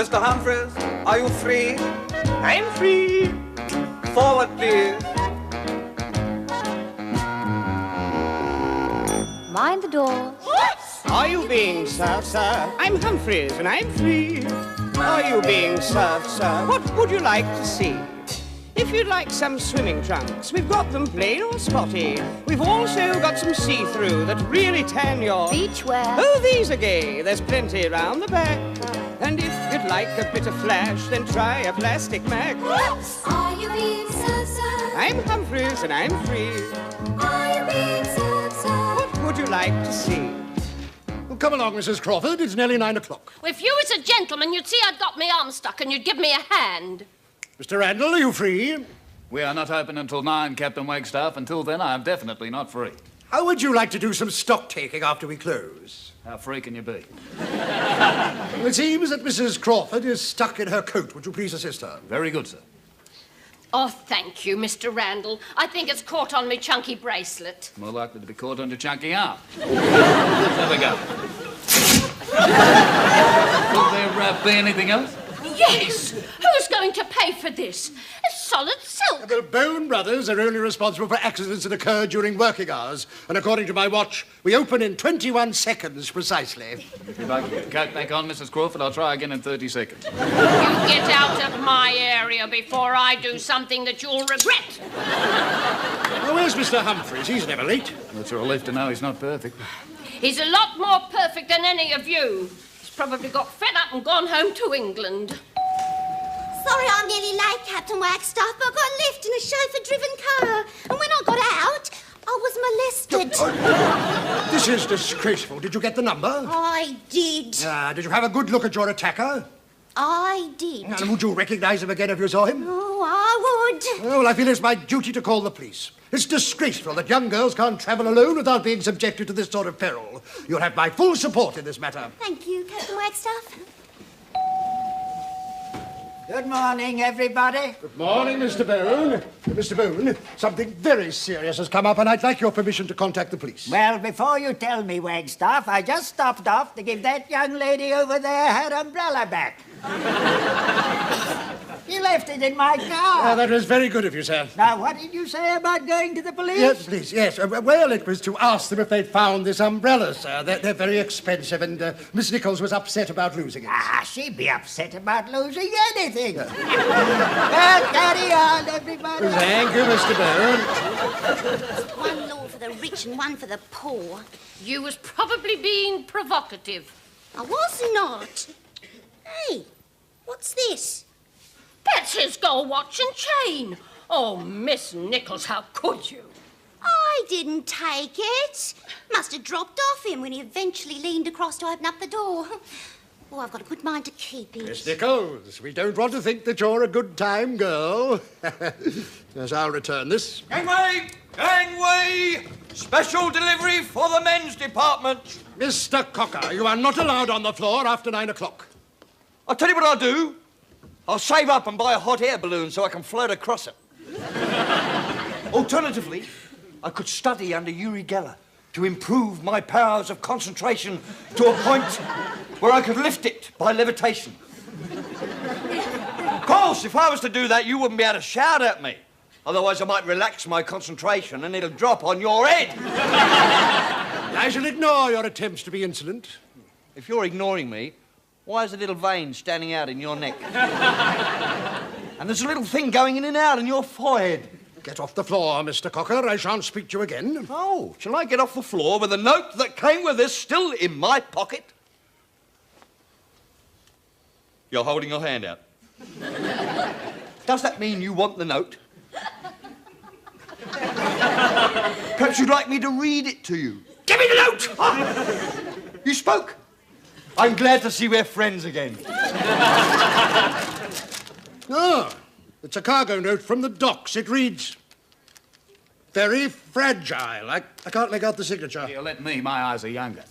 Mr. Humphries, are you free? I'm free. Forward, please. Mind the doors. Are you being served, sir? I'm Humphries, and I'm free. Are you being served, sir? What would you like to see? If you'd like some swimming trunks, we've got them plain or spotty. We've also got some see-through that really tan your... Beachwear. Oh, these are gay. There's plenty round the back. And if you'd like a bit of flash, then try a plastic Mac. Are you being served, sir? I'm Humphries, and I'm free. Are you being served, sir? What would you like to see? Well, come along, Mrs. Crawford. It's nearly 9 o'clock. Well, if you was a gentleman, you'd see I'd got my arm stuck and you'd give me a hand. Mr. Randall, are you free? We are not open until 9, Captain Wagstaff. Until then, I am definitely not free. How would you like to do some stock-taking after we close? How free can you be? Well, it seems that Mrs. Crawford is stuck in her coat. Would you please assist her? Very good, sir. Oh, thank you, Mr. Randall. I think it's caught on me chunky bracelet. More likely to be caught on your chunky arm. There we go. Will there be anything else? Yes! Who's going to pay for this? It's solid silk. The Bone Brothers are only responsible for accidents that occur during working hours. And according to my watch, we open in 21 seconds precisely. If you'd like to put the coat back on, Mrs. Crawford, I'll try again in 30 seconds. You get out of my area before I do something that you'll regret. Well, where's Mr. Humphries? He's never late. It's a relief to know he's not perfect. He's a lot more perfect than any of you. He's probably got fed up and gone home to England. Sorry I'm nearly late, Captain Wagstaff, but I got a lift in a chauffeur-driven car. And when I got out, I was molested. This is disgraceful. Did you get the number? I did. Did you have a good look at your attacker? I did. And would you recognize him again if you saw him? Oh, I would. Well, I feel it's my duty to call the police. It's disgraceful that young girls can't travel alone without being subjected to this sort of peril. You'll have my full support in this matter. Thank you, Captain Wagstaff. Good morning, everybody. Good morning, Mr. Bone. Mr. Bone, something very serious has come up, and I'd like your permission to contact the police. Well, before you tell me, Wagstaff, I just stopped off to give that young lady over there her umbrella back. You left it in my car. That was very good of you, sir. Now, what did you say about going to the police? Yes, please, yes. Well, it was to ask them if they'd found this umbrella, sir. They're very expensive, and Miss Nichols was upset about losing it. She'd be upset about losing anything. Well, carry on, everybody. Thank you, Mr. Bone. One law for the rich and one for the poor. You was probably being provocative. I was not. Hey, what's this? That's his gold watch and chain. Oh, Miss Nichols, how could you? I didn't take it. Must have dropped off him when he eventually leaned across to open up the door. Oh, I've got a good mind to keep it. Miss Nichols, we don't want to think that you're a good-time girl. Yes, I'll return this. Gangway! Gangway! Special delivery for the men's department. Mr. Cocker, you are not allowed on the floor after 9 o'clock. I'll tell you what I'll do. I'll save up and buy a hot air balloon so I can float across it. Alternatively, I could study under Uri Geller to improve my powers of concentration to a point where I could lift it by levitation. Of course, if I was to do that, you wouldn't be able to shout at me. Otherwise, I might relax my concentration and it'll drop on your head. I shall ignore your attempts to be insolent. If you're ignoring me, why is a little vein standing out in your neck? And there's a little thing going in and out in your forehead. Get off the floor, Mr. Cocker. I shan't speak to you again. Oh, shall I get off the floor with a note that came with this still in my pocket? You're holding your hand out. Does that mean you want the note? Perhaps you'd like me to read it to you. Give me the note! You spoke. I'm glad to see we're friends again. Ah, it's a cargo note from the docks. It reads, very fragile. I can't make out the signature. Here, let me. My eyes are younger.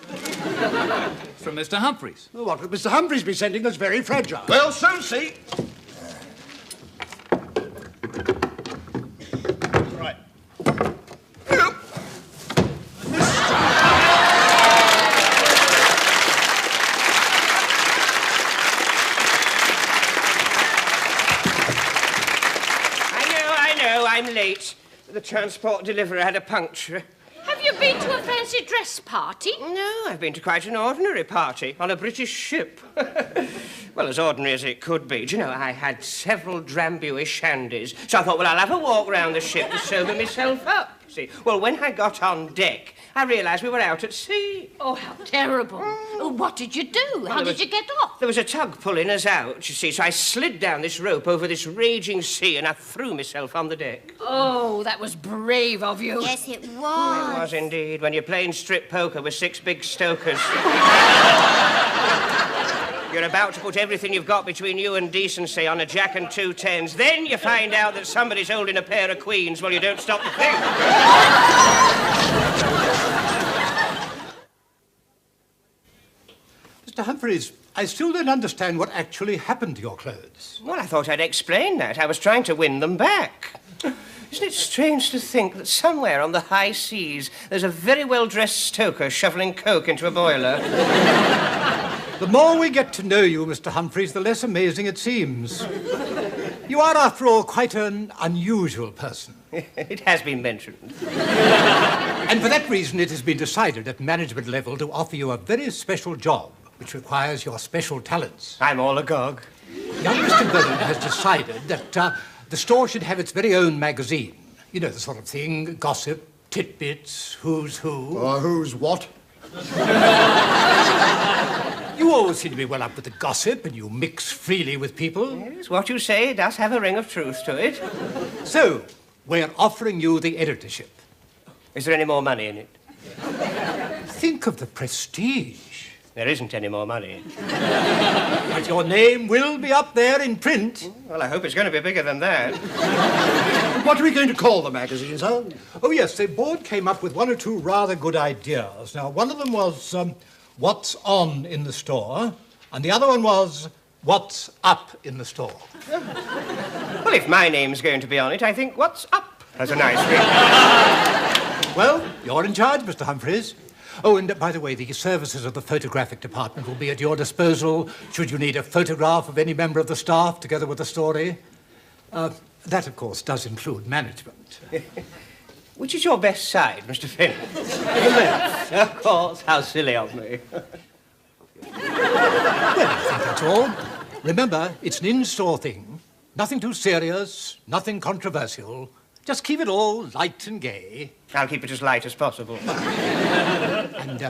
It's from Mr. Humphries. Oh, what would Mr. Humphries be sending that's very fragile? We'll soon see. Right. Yep. transport delivery had a puncture. Have you been to a fancy dress party? No, I've been to quite an ordinary party on a British ship. Well, as ordinary as it could be. Do you know, I had several Drambuie shandies, so I thought, well, I'll have a walk round the ship to sober myself up. See, well, when I got on deck, I realised we were out at sea. Oh, how terrible. What did you do? How did you get off? There was a tug pulling us out, you see, so I slid down this rope over this raging sea and I threw myself on the deck. Oh, that was brave of you. Yes, it It was. was indeed, when you're playing strip poker with 6 big stokers. You're about to put everything you've got between you and decency on a jack and 2 tens. Then you find out that somebody's holding a pair of queens. Well, you don't stop to think. Mr. Humphries, I still don't understand what actually happened to your clothes. Well, I thought I'd explain that. I was trying to win them back. Isn't it strange to think that somewhere on the high seas there's a very well-dressed stoker shoveling coke into a boiler? The more we get to know you, Mr. Humphries, the less amazing it seems. You are, after all, quite an unusual person. It has been mentioned. And for that reason, it has been decided at management level to offer you a very special job, which requires your special talents. I'm all agog. Young Mr. Byrne has decided that the store should have its very own magazine. You know, the sort of thing, gossip, tidbits, who's who. Who's what? You always seem to be well up with the gossip, and you mix freely with people. Yes, what you say does have a ring of truth to it. So, we're offering you the editorship. Is there any more money in it? Think of the prestige. There isn't any more money. But your name will be up there in print. Well, I hope it's going to be bigger than that. What are we going to call the magazine, sir? Oh, yes, the board came up with 1 or 2 rather good ideas. Now, one of them was what's on in the store, and the other one was what's up in the store. Well, if my name's going to be on it, I think what's up has a nice ring. Well, you're in charge, Mr. Humphries. Oh, and by the way, the services of the photographic department will be at your disposal should you need a photograph of any member of the staff together with a story. That, of course, does include management. Which is your best side, Mr. Finn? Of course, how silly of me. Well, I think that's all. Remember, it's an in-store thing. Nothing too serious, nothing controversial. Just keep it all light and gay. I'll keep it as light as possible. And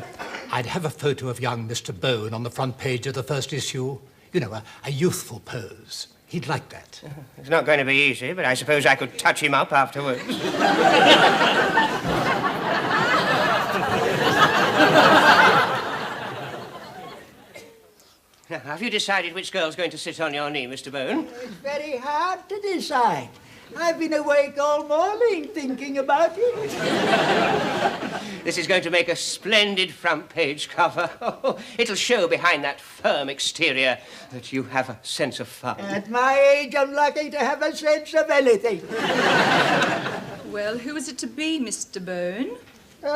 I'd have a photo of young Mr. Bone on the front page of the first issue. You know, a youthful pose. He'd like that. It's not going to be easy, but I suppose I could touch him up afterwards. Now, have you decided which girl's going to sit on your knee, Mr. Bone? It's very hard to decide. I've been awake all morning thinking about it. This is going to make a splendid front-page cover. It'll show behind that firm exterior that you have a sense of fun. At my age, I'm lucky to have a sense of anything. Well, who is it to be, Mr. Bone?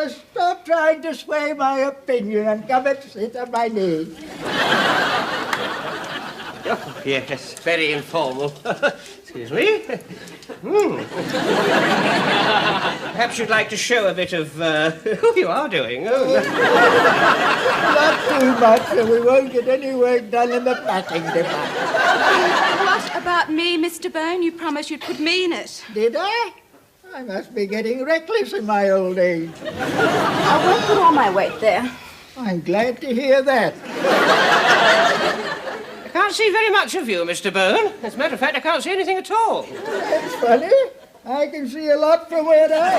Stop trying to sway my opinion and come and sit on my knee. Oh, yes, very informal. Excuse me. Perhaps you'd like to show a bit of who you are doing. Oh, Not too much, or we won't get any work done in the packing department. What about me, Mr. Bone? You promised you'd put me in it. Did I? I must be getting reckless in my old age. I won't put all my weight there. I'm glad to hear that. I can't see very much of you, Mr. Bone. As a matter of fact, I can't see anything at all. That's funny. I can see a lot from where I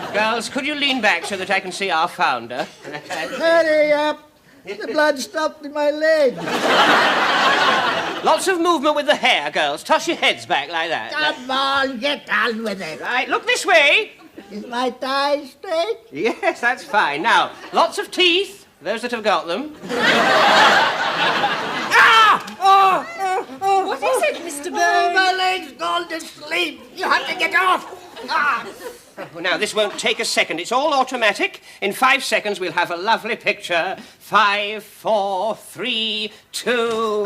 am. Girls, could you lean back so that I can see our founder? Hurry up. The blood stopped in my leg. Lots of movement with the hair, girls. Toss your heads back like that. Come on, get on with it. Right, look this way. Is my tie straight? Yes, that's fine. Now, lots of teeth, those that have got them. What is it, Mr. Bone? Oh, my leg's gone to sleep. You have to get off. Well, now, this won't take a second. It's all automatic. In 5 seconds, we'll have a lovely picture. 5, 4, 3, 2...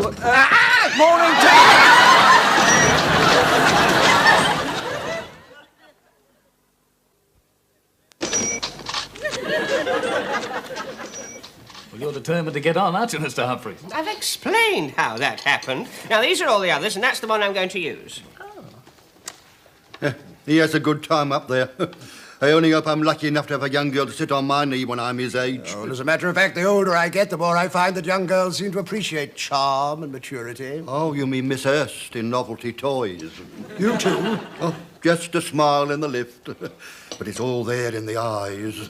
Morning, Well, you're determined to get on, aren't you, Mr. Humphries? I've explained how that happened. Now, these are all the others, and that's the one I'm going to use. He has a good time up there. I only hope I'm lucky enough to have a young girl to sit on my knee when I'm his age. Oh, as a matter of fact, the older I get, the more I find that young girls seem to appreciate charm and maturity. Oh, you mean Miss Hurst in Novelty Toys? You too? Oh, just a smile in the lift. But it's all there in the eyes.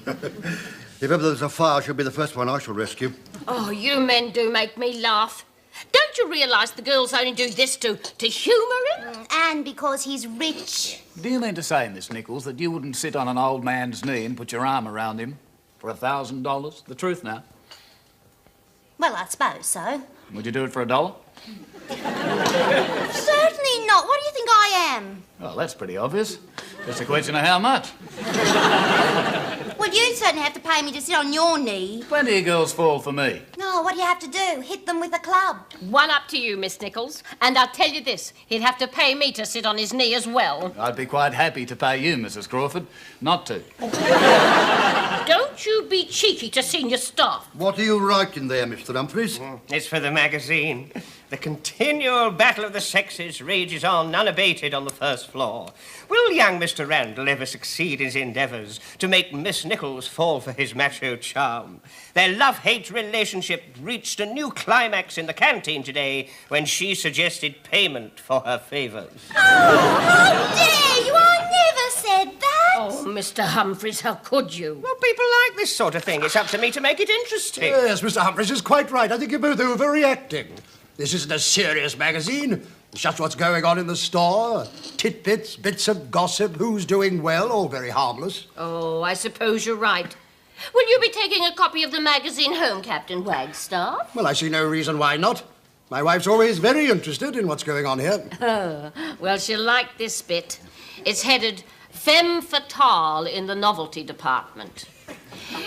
If ever there's a fire, she'll be the first one I shall rescue. Oh, you men do make me laugh. Don't you realise the girls only do this to humour him? And because he's rich. Do you mean to say, Miss Nichols, that you wouldn't sit on an old man's knee and put your arm around him for $1,000? The truth now. Well, I suppose so. Would you do it for $1? Certainly not. What do you think I am? Well, that's pretty obvious. Just a question of how much. Well, you certainly have to pay me to sit on your knee. Plenty of girls fall for me. No, what do you have to do? Hit them with a club? One up to you, Miss Nichols. And I'll tell you this, he'd have to pay me to sit on his knee as well. I'd be quite happy to pay you, Mrs. Crawford, not to. Don't you be cheeky to senior staff. What are you writing there, Mr. Humphries? It's for the magazine. The continual battle of the sexes rages on unabated on the first floor. Will young Mr. Randall ever succeed in his endeavours to make Miss Nichols fall for his macho charm? Their love-hate relationship reached a new climax in the canteen today when she suggested payment for her favours. Oh, how dare you! I never said that! Oh, Mr. Humphries, how could you? Well, people like this sort of thing. It's up to me to make it interesting. Yes, Mr. Humphries is quite right. I think you're both overreacting. This isn't a serious magazine. It's just what's going on in the store. Titbits, bits of gossip, who's doing well, all very harmless. Oh, I suppose you're right. Will you be taking a copy of the magazine home, Captain Wagstaff? Well, I see no reason why not. My wife's always very interested in what's going on here. Oh, well, she'll like this bit. It's headed Femme Fatale in the Novelty Department.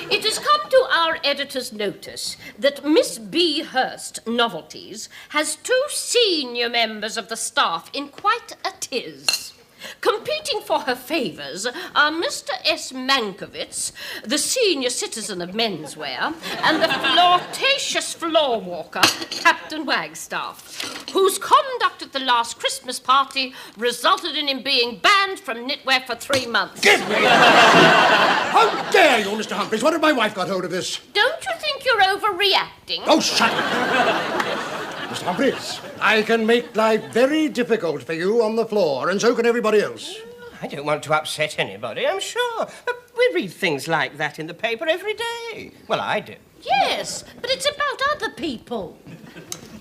It has come to our editor's notice that Miss B. Hurst, Novelties, has 2 senior members of the staff in quite a tiz. Competing for her favours are Mr. S. Mankiewicz, the senior citizen of menswear, and the flirtatious floor walker, Captain Wagstaff, whose conduct at the last Christmas party resulted in him being banned from knitwear for 3 months. Give me How dare you, Mr. Humphries? What have my wife got hold of this? Don't you think you're overreacting? Oh, shut up! Mr. Humphries, I can make life very difficult for you on the floor, and so can everybody else. I don't want to upset anybody, I'm sure. But we read things like that in the paper every day. Well, I do. Yes, but it's about other people.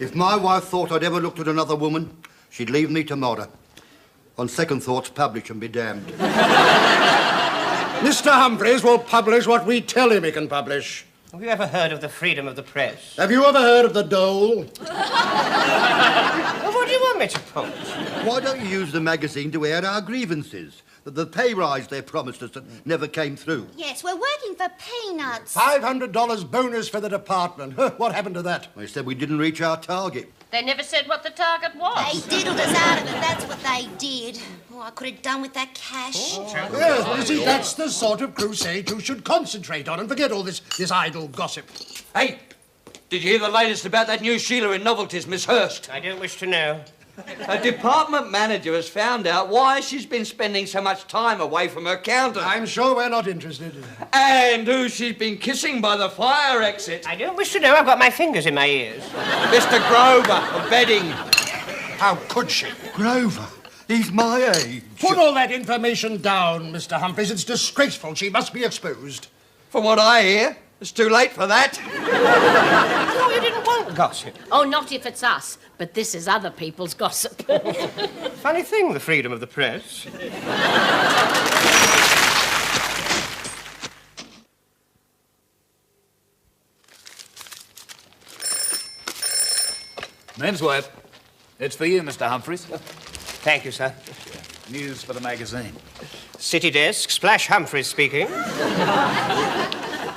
If my wife thought I'd ever looked at another woman, she'd leave me tomorrow. On second thoughts, publish and be damned. Mr. Humphries will publish what we tell him he can publish. Have you ever heard of the freedom of the press? Have you ever heard of the dole? Well, what do you want me to post? Why don't you use the magazine to air our grievances? The pay rise they promised us that never came through. Yes, we're working for peanuts. $500 bonus for the department. What happened to that? They said we didn't reach our target. They never said what the target was. They diddled us out of it, that's what they did. Oh, I could have done with that cash. Yes, well, you see, that's the sort of crusade you should concentrate on and forget all this idle gossip. Hey, did you hear the latest about that new Sheila in Novelties, Miss Hurst? I don't wish to know. A department manager has found out why she's been spending so much time away from her counter. I'm sure we're not interested. And who she's been kissing by the fire exit. I don't wish to know. I've got my fingers in my ears. Mr. Grover of Bedding. How could she? Grover, he's my age. Put all that information down, Mr. Humphries. It's disgraceful. She must be exposed. From what I hear, it's too late for that. I thought you didn't want gossip. Oh, not if it's us, but this is other people's gossip. Funny thing, the freedom of the press. Menswear. It's for you, Mr. Humphries. Thank you, sir. News for the magazine. City desk, Splash Humphries speaking.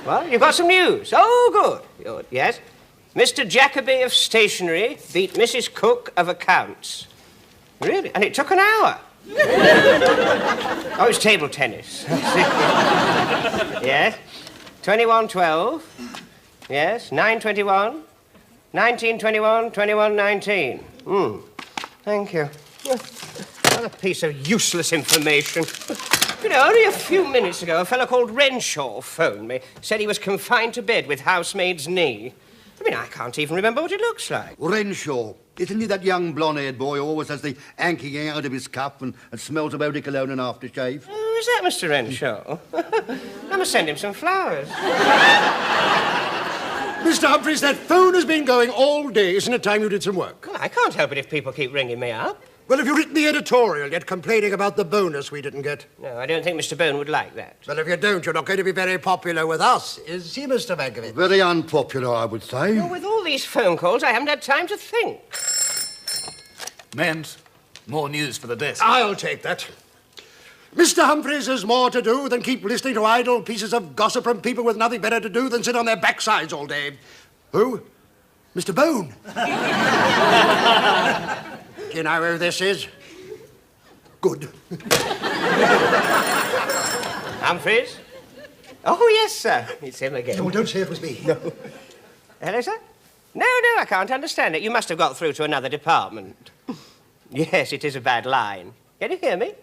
Well, you've got some news. Oh, good. Yes. Mr. Jacoby of Stationery beat Mrs. Cook of Accounts. Really? And it took an hour. Oh, it's table tennis. Yes. 2112. Yes, 921. 1921, 2119. Thank you. What a piece of useless information. You know, only a few minutes ago, a fellow called Renshaw phoned me. Said he was confined to bed with housemaid's knee. I mean, I can't even remember what it looks like. Renshaw. Isn't he that young blonde-haired boy who always has the hanky hanging out of his cuff and smells of eau de cologne and aftershave? Oh, is that Mr. Renshaw? I must send him some flowers. Mr. Humphries, that phone has been going all day. Isn't it time you did some work? Well, I can't help it if people keep ringing me up. Well, have you written the editorial yet complaining about the bonus we didn't get? No, I don't think Mr. Bone would like that. Well, if you don't, you're not going to be very popular with us, is he, Mr. Vankovich? Very unpopular, I would say. Well, with all these phone calls, I haven't had time to think. Men's, more news for the desk. I'll take that. Mr. Humphries has more to do than keep listening to idle pieces of gossip from people with nothing better to do than sit on their backsides all day. Who? Mr. Bone. Do you know who this is? Good. Humphries? Oh, yes, sir. It's him again. Oh, don't say it was me. No. Hello, sir? No, I can't understand it. You must have got through to another department. Yes, it is a bad line. Can you hear me?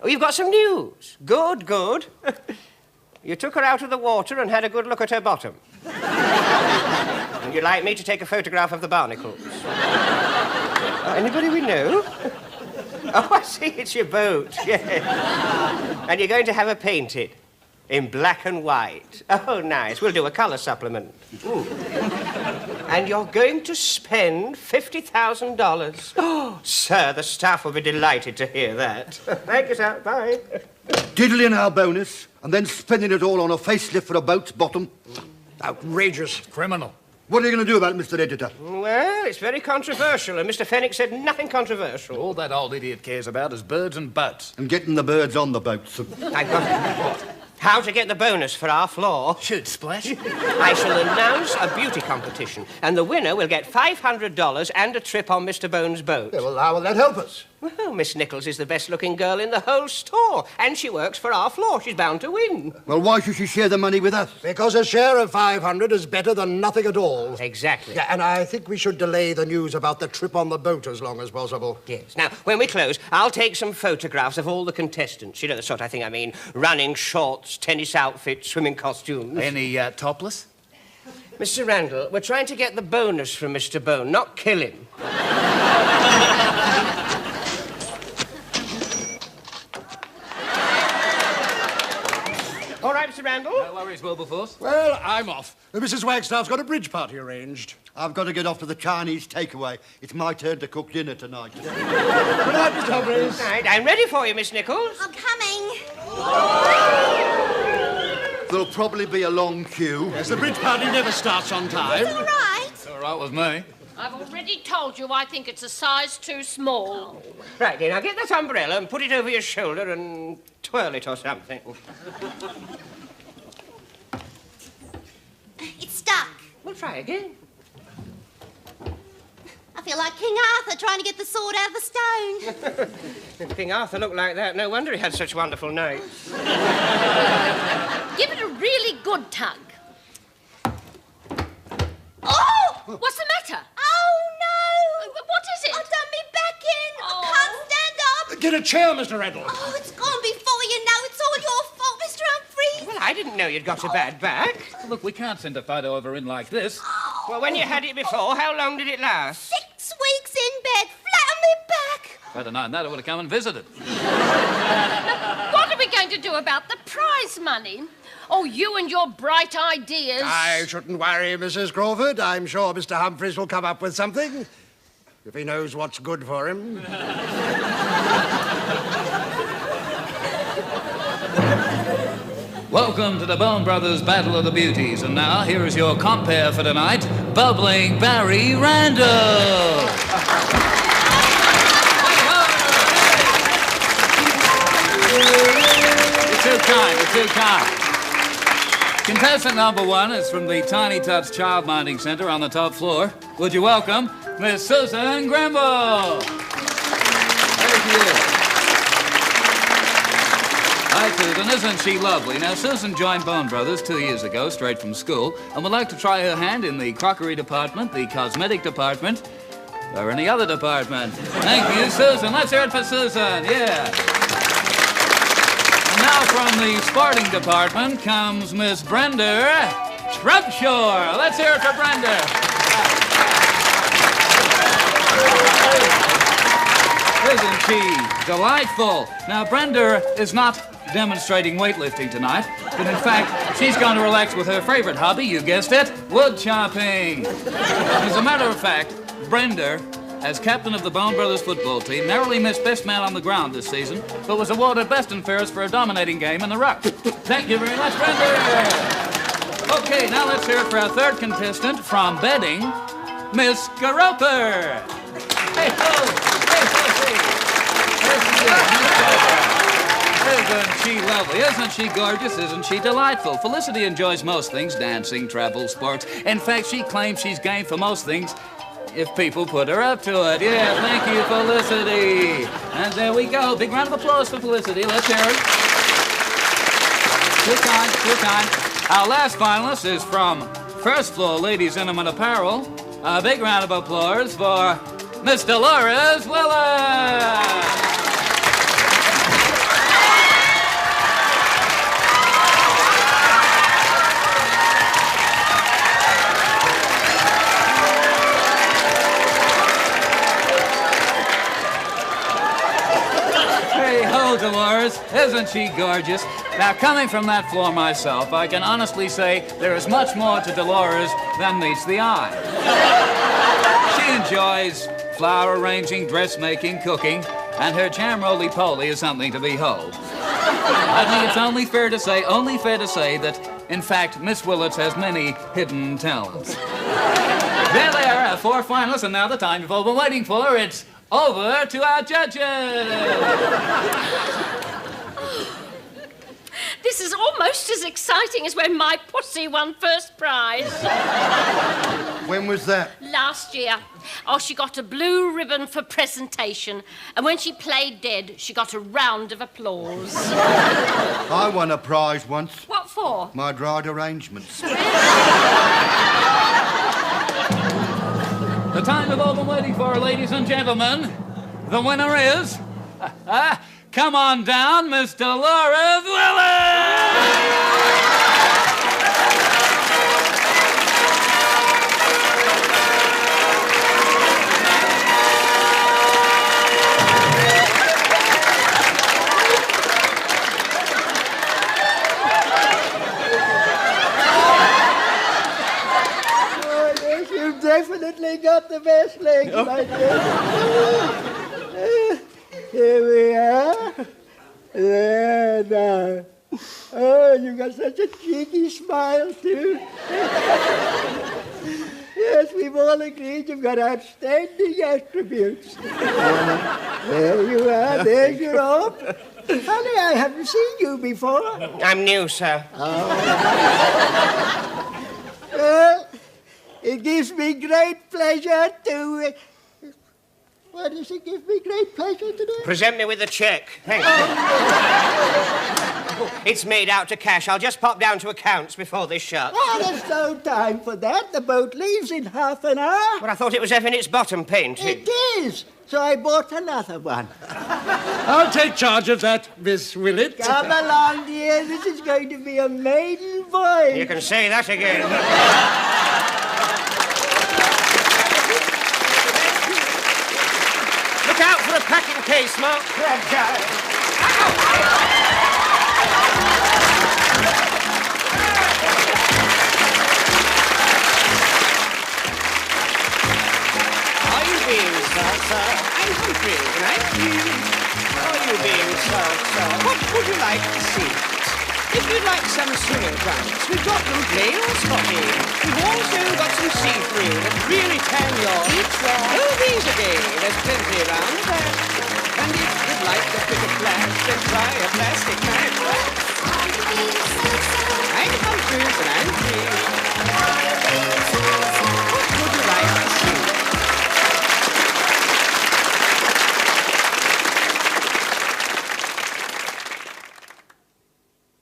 Oh, you've got some news. Good. You took her out of the water and had a good look at her bottom. And you'd like me to take a photograph of the barnacles. Anybody we know? Oh, I see, it's your boat, yeah. And you're going to have her painted in black and white. Oh, nice. We'll do a colour supplement. Ooh. And you're going to spend $50,000. Oh, sir, the staff will be delighted to hear that. Thank you, sir. Bye. Diddling our bonus and then spending it all on a facelift for a boat's bottom. Outrageous. Criminal. What are you going to do about it, Mr. Editor? Well, it's very controversial, and Mr. Fenwick said nothing controversial. All that old idiot cares about is birds and boats. And getting the birds on the boats. I've got how to get the bonus for our floor. Shoot, Splash. I shall announce a beauty competition, and the winner will get $500 and a trip on Mr. Bone's boat. Yeah, well, how will that help us? Well, Miss Nichols is the best-looking girl in the whole store, and she works for our floor. She's bound to win. Well, why should she share the money with us? Because a share of 500 is better than nothing at all. Exactly. Yeah, and I think we should delay the news about the trip on the boat as long as possible. Yes. Now, when we close, I'll take some photographs of all the contestants. You know the sort I think I mean. Running shorts, tennis outfits, swimming costumes. Any topless? Mr. Randall, we're trying to get the bonus from Mr. Bone, not kill him. All right, Mr. Randall? No worries, Wilberforce. Well, I'm off. Mrs. Wagstaff's got a bridge party arranged. I've got to get off to the Chinese takeaway. It's my turn to cook dinner tonight. Good night, Mr. Humphries. Right, I'm ready for you, Miss Nichols. I'm coming. There'll probably be a long queue. Yes, the bridge party never starts on time. All right. It's all right with me. I've already told you I think it's a size too small. Right, then, now get that umbrella and put it over your shoulder and twirl it or something. It's stuck. We'll try again. I feel like King Arthur trying to get the sword out of the stone. If King Arthur looked like that, no wonder he had such wonderful knights. Give it a really good tug. Oh! What's the matter? Oh, no! What is it? I've done me back in. Oh. I can't stand up. Get a chair, Mr. Randall. Oh, it's gone before you know. It's all your fault, Mr. Humphries. Well, I didn't know you'd got a bad back. Look, we can't send a photo of her in like this. Well, when you had it before, how long did it last? 6 weeks in bed, flat on me back. If I'd have known that, I would have come and visited. What are we going to do about the prize money? Oh, you and your bright ideas. I shouldn't worry, Mrs. Crawford. I'm sure Mr. Humphries will come up with something, if he knows what's good for him. Welcome to the Bone Brothers Battle of the Beauties. And now, here is your compere for tonight, Bubbling Barry Randall. You're too kind. Contestant number 1 is from the Tiny Tots Childminding Center on the top floor. Would you welcome Miss Susan Grimble? Thank you. Hi, Susan. Isn't she lovely? Now, Susan joined Bone Brothers 2 years ago, straight from school, and would like to try her hand in the crockery department, the cosmetic department, or any other department. Thank you, Susan. Let's hear it for Susan. Yeah. And now from the sporting department comes Miss Brenda Trubshore. Let's hear it for Brenda. Isn't she delightful? Now, Brenda is not demonstrating weightlifting tonight, but in fact, she's going to relax with her favorite hobby, you guessed it, wood chopping. As a matter of fact, Brenda, as captain of the Bone Brothers football team, narrowly missed best man on the ground this season, but was awarded best and fairest for a dominating game in the ruck. Thank you very much, Brenda. Okay, now let's hear it for our third contestant from Bedding, Miss Garoper. Hey-ho! Isn't she lovely? Isn't she gorgeous? Isn't she delightful? Felicity enjoys most things, dancing, travel, sports. In fact, she claims she's game for most things if people put her up to it. Yeah, thank you, Felicity. And there we go. Big round of applause for Felicity. Let's hear it. Too kind, too kind. Our last finalist is from First Floor Ladies Intimate Apparel. A big round of applause for Miss Dolores Willis. Dolores, isn't she gorgeous? Now, coming from that floor myself, I can honestly say there is much more to Dolores than meets the eye. She enjoys flower arranging, dressmaking, cooking, and her jam roly-poly is something to behold. I think it's only fair to say that, in fact, Miss Willits has many hidden talents. There they are, our four finalists, and now the time you've all been waiting for. It's over to our judges. This is almost as exciting as when my pussy won first prize. When was that? Last year. Oh, she got a blue ribbon for presentation, and when she played dead, she got a round of applause. I won a prize once. What for? My dried arrangements. The time we've all been waiting for, ladies and gentlemen. The winner is... come on down, Miss Dolores Willis! Definitely got the best legs, my dear. Here we are. There now. Oh, you got such a cheeky smile, too. Yes, we've all agreed you've got outstanding attributes. There you are. There's your own. Honey, I haven't seen you before. I'm new, sir. Well, it gives me great pleasure to... What does it give me great pleasure to do? Present me with the check. Thanks. It's made out to cash. I'll just pop down to accounts before this shuts. Oh, there's no time for that. The boat leaves in half an hour. Well, I thought it was having its bottom painted. It is. So I bought another one. I'll take charge of that, Miss Willett. Come along, dear. This is going to be a maiden voyage. You can say that again. Look out for the packing case, Mark. Are you being served, sir? I'm Humphries, and I'm Are you being served, sir? What would you like to see? If you'd like some swimming trunks, we've got them plain or spotty. We've also got some see-through that really tan your beach wear. Oh, these again. There's plenty around the back. And if you'd like to pick a flash, then try a plastic bag.